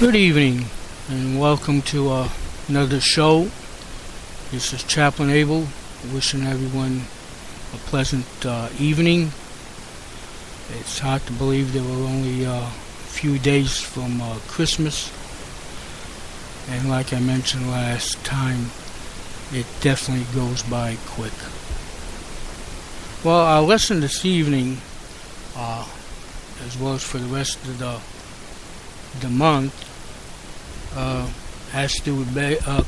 Good evening, and welcome to another show. This is Chaplain Abel, wishing everyone a pleasant evening. It's hard to believe there were only a few days from Christmas, and like I mentioned last time, it definitely goes by quick. Well, our lesson this evening, as well as for the rest of the month, has to do with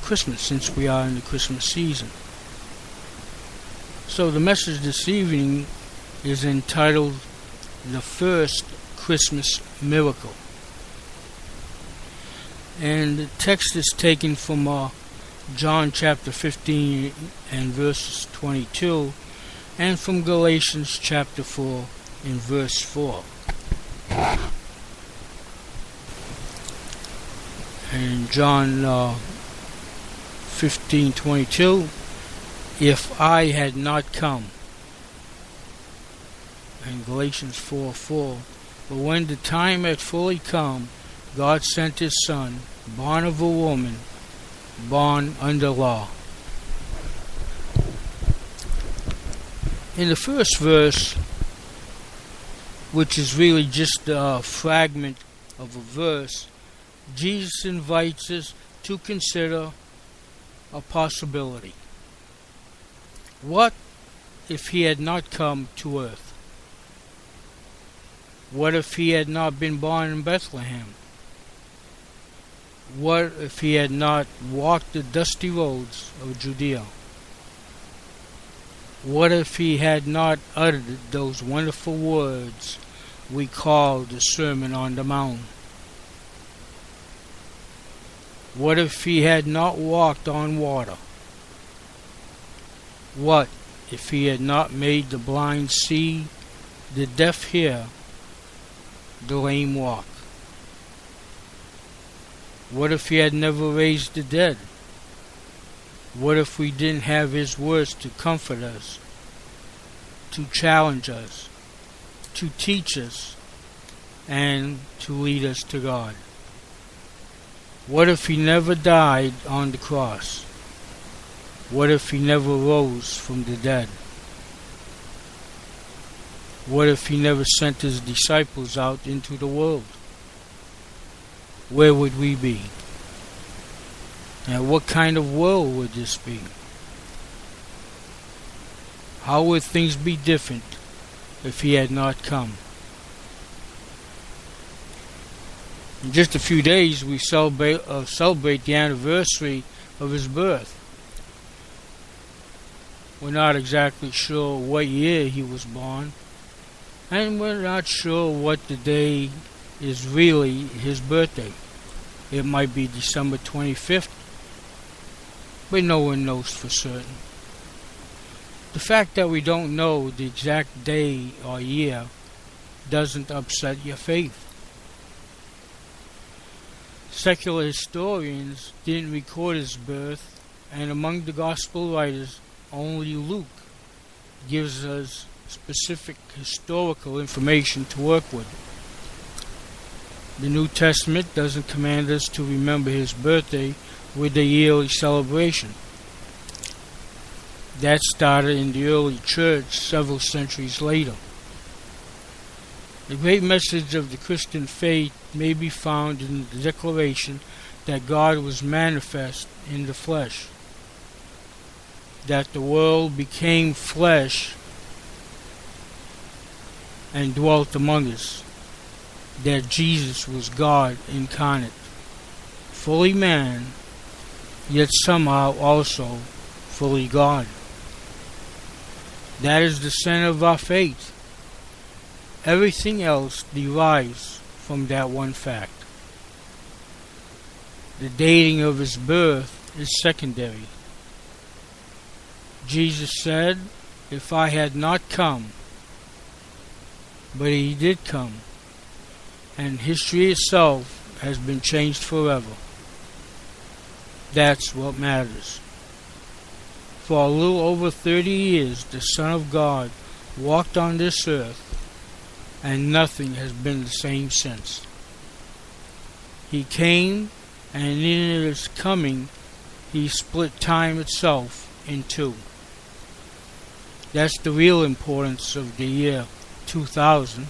Christmas, since we are in the Christmas season. So the message this evening is entitled The First Christmas Miracle. And the text is taken from John chapter 15 and verses 22, and from Galatians chapter 4 and verse 4. In John 15:22, if I had not come. And Galatians 4:4, but when the time had fully come, God sent his Son, born of a woman, born under law. In the first verse, which is really just a fragment of a verse, Jesus invites us to consider a possibility. What if he had not come to earth? What if he had not been born in Bethlehem? What if he had not walked the dusty roads of Judea? What if he had not uttered those wonderful words we call the Sermon on the Mount? What if he had not walked on water? What if he had not made the blind see, the deaf hear, the lame walk? What if he had never raised the dead? What if we didn't have his words to comfort us, to challenge us, to teach us, and to lead us to God? What if he never died on the cross? What if he never rose from the dead? What if he never sent his disciples out into the world? Where would we be? And what kind of world would this be? How would things be different if he had not come? In just a few days, we celebrate the anniversary of his birth. We're not exactly sure what year he was born, and we're not sure what the day is really his birthday. It might be December 25th, but no one knows for certain. The fact that we don't know the exact day or year doesn't upset your faith. Secular historians didn't record his birth, and among the gospel writers, only Luke gives us specific historical information to work with. The New Testament doesn't command us to remember his birthday with a yearly celebration. That started in the early church several centuries later. The great message of the Christian faith may be found in the declaration that God was manifest in the flesh, that the world became flesh and dwelt among us, that Jesus was God incarnate, fully man, yet somehow also fully God. That is the center of our faith. Everything else derives from that one fact. The dating of his birth is secondary. Jesus said, if I had not come, but he did come, and history itself has been changed forever. That's what matters. For a little over 30 years, the Son of God walked on this earth, and nothing has been the same since. He came, and in his coming, he split time itself in two. That's the real importance of the year 2000.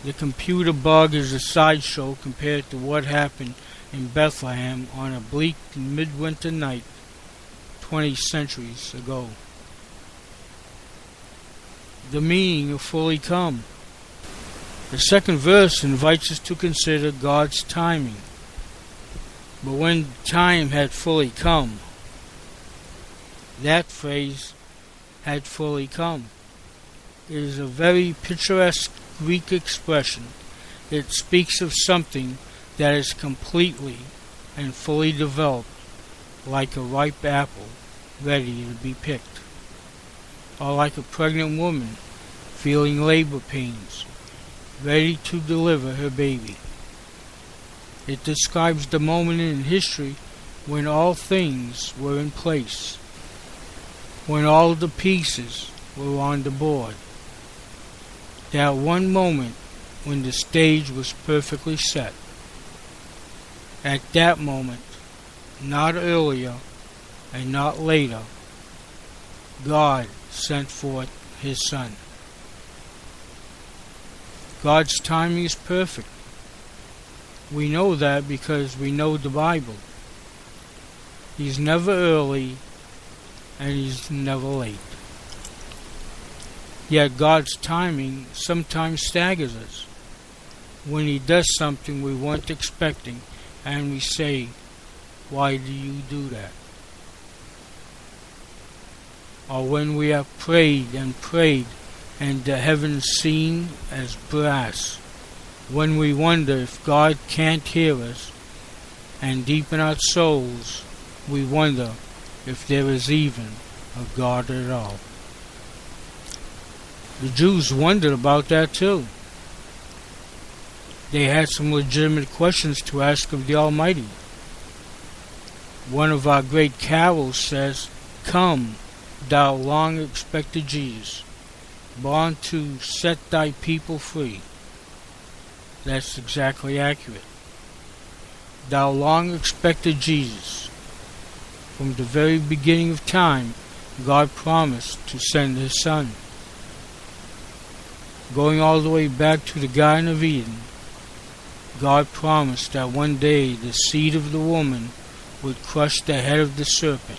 The computer bug is a sideshow compared to what happened in Bethlehem on a bleak midwinter night 20 centuries ago. The meaning of fully come. The second verse invites us to consider God's timing. But when time had fully come, that phrase had fully come. It is a very picturesque Greek expression. It speaks of something that is completely and fully developed, like a ripe apple ready to be picked, or like a pregnant woman feeling labor pains, ready to deliver her baby. It describes the moment in history when all things were in place, when all the pieces were on the board. That one moment when the stage was perfectly set. At that moment, not earlier and not later, God sent forth His Son. God's timing is perfect. We know that because we know the Bible. He's never early and He's never late. Yet God's timing sometimes staggers us. When He does something we weren't expecting, and we say, "Why do you do that?" Or when we have prayed and prayed, and the heavens seem as brass, when we wonder if God can't hear us, and deep in our souls we wonder if there is even a God at all. The Jews wondered about that too. They had some legitimate questions to ask of the Almighty. One of our great carols says, "Come, thou long-expected Jesus, born to set thy people free." That's exactly accurate. Thou long-expected Jesus. From the very beginning of time, God promised to send His Son. Going all the way back to the Garden of Eden, God promised that one day the seed of the woman would crush the head of the serpent,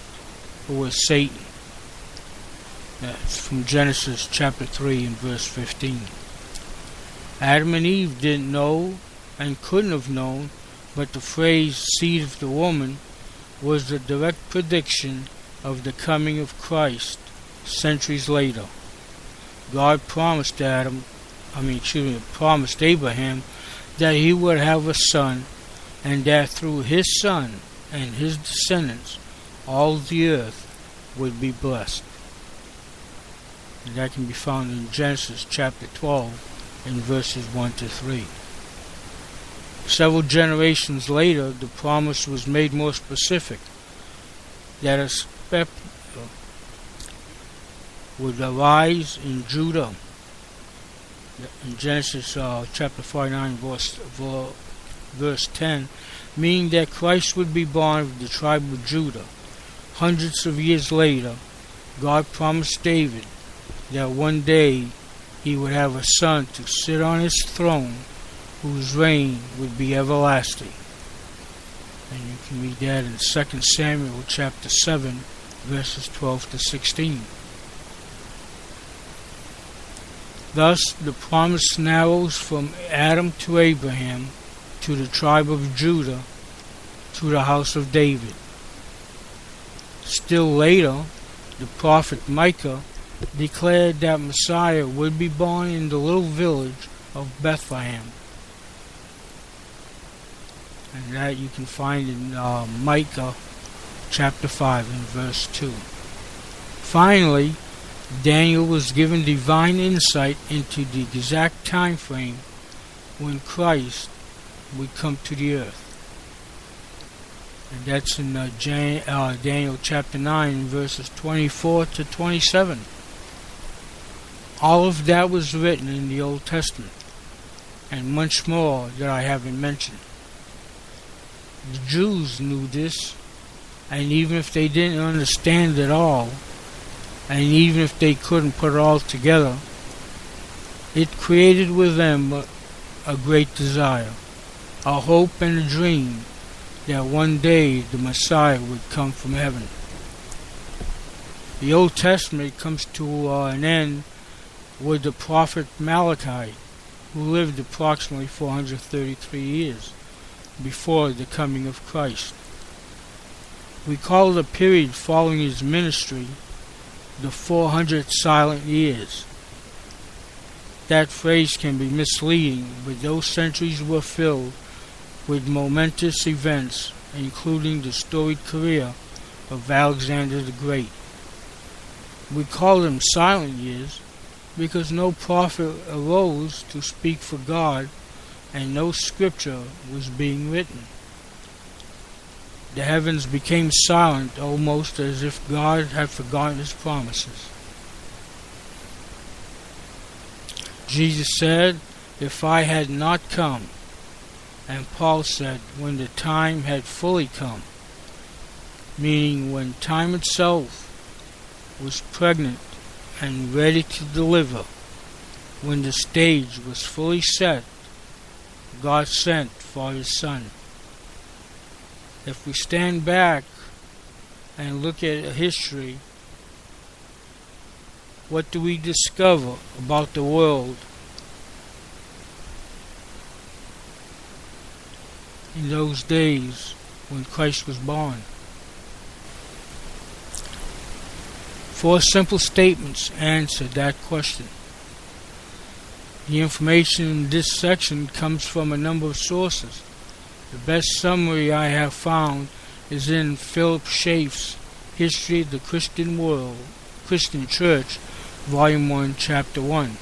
who was Satan. That's from Genesis chapter 3 and verse 15. Adam and Eve didn't know and couldn't have known, but the phrase seed of the woman was the direct prediction of the coming of Christ centuries later. God promised promised Abraham that he would have a son, and that through his son and his descendants all the earth would be blessed. And that can be found in Genesis chapter 12 and verses 1 to 3. Several generations later, the promise was made more specific, that a scepter would arise in Judah. In Genesis chapter 49 verse 10, meaning that Christ would be born of the tribe of Judah. Hundreds of years later, God promised David that one day he would have a son to sit on his throne, whose reign would be everlasting. And you can read that in 2 Samuel chapter 7, verses 12 to 16. Thus, the promise narrows from Adam to Abraham, to the tribe of Judah, to the house of David. Still later, the prophet Micah declared that Messiah would be born in the little village of Bethlehem. And that you can find in Micah chapter 5 and verse 2. Finally, Daniel was given divine insight into the exact time frame when Christ would come to the earth. And that's in Daniel chapter 9 verses 24 to 27. All of that was written in the Old Testament. and much more that I haven't mentioned. The Jews knew this, and even if they didn't understand it all, and even if they couldn't put it all together, it created with them a great desire, a hope and a dream that one day the Messiah would come from heaven. The Old Testament comes to an end with the prophet Malachi, who lived approximately 433 years before the coming of Christ. We call the period following his ministry the 400 silent years. That phrase can be misleading, but those centuries were filled with momentous events, including the storied career of Alexander the Great. We call them silent years because no prophet arose to speak for God and no scripture was being written. The heavens became silent, almost as if God had forgotten his promises. Jesus said, "If I had not come," and Paul said, "when the time had fully come," meaning when time itself was pregnant and ready to deliver, when the stage was fully set, God sent for his Son. If we stand back and look at history, what do we discover about the world in those days when Christ was born? 4 simple statements answer that question. The information in this section comes from a number of sources. The best summary I have found is in Philip Schaff's History of the Christian World, Christian Church, Volume 1, Chapter 1.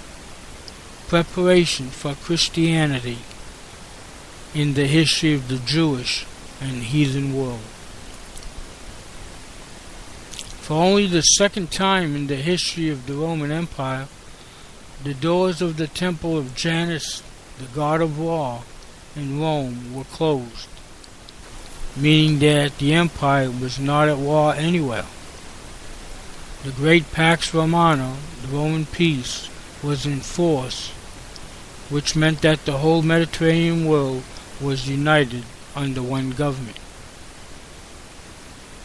Preparation for Christianity in the History of the Jewish and Heathen World. For only the second time in the history of the Roman Empire, the doors of the temple of Janus, the god of war, in Rome were closed, meaning that the empire was not at war anywhere. The great Pax Romana, the Roman peace, was in force, which meant that the whole Mediterranean world was united under one government.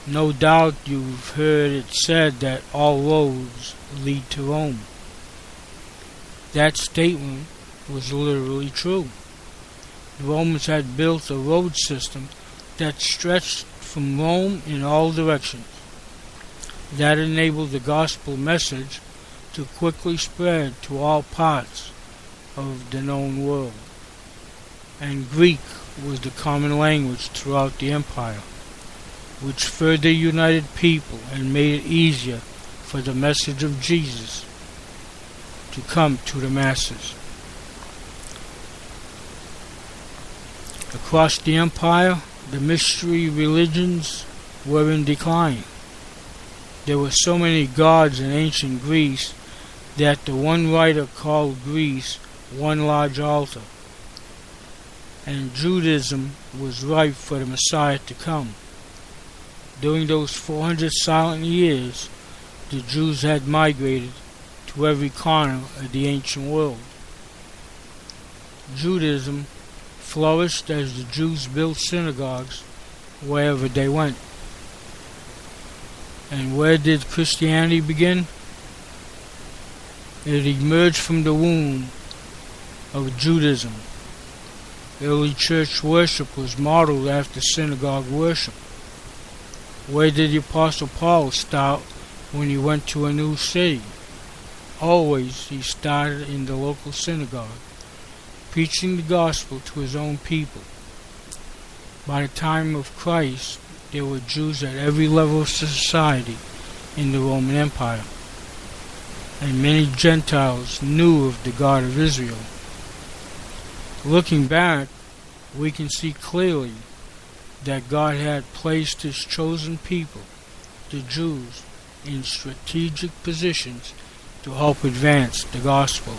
No doubt you've heard it said that all roads lead to Rome. That statement was literally true. The Romans had built a road system that stretched from Rome in all directions. That enabled the gospel message to quickly spread to all parts of the known world. And Greek was the common language throughout the empire, which further united people and made it easier for the message of Jesus to come to the masses. Across the empire, the mystery religions were in decline. There were so many gods in ancient Greece that the one writer called Greece one large altar, and Judaism was ripe for the Messiah to come. During those 400 silent years, the Jews had migrated to every corner of the ancient world. Judaism flourished as the Jews built synagogues wherever they went. And where did Christianity begin? It emerged from the womb of Judaism. Early church worship was modeled after synagogue worship. Where did the Apostle Paul start when he went to a new city? Always he started in the local synagogue, preaching the gospel to his own people. By the time of Christ, there were Jews at every level of society in the Roman Empire, and many Gentiles knew of the God of Israel. Looking back, we can see clearly that God had placed his chosen people, the Jews, in strategic positions to help advance the gospel.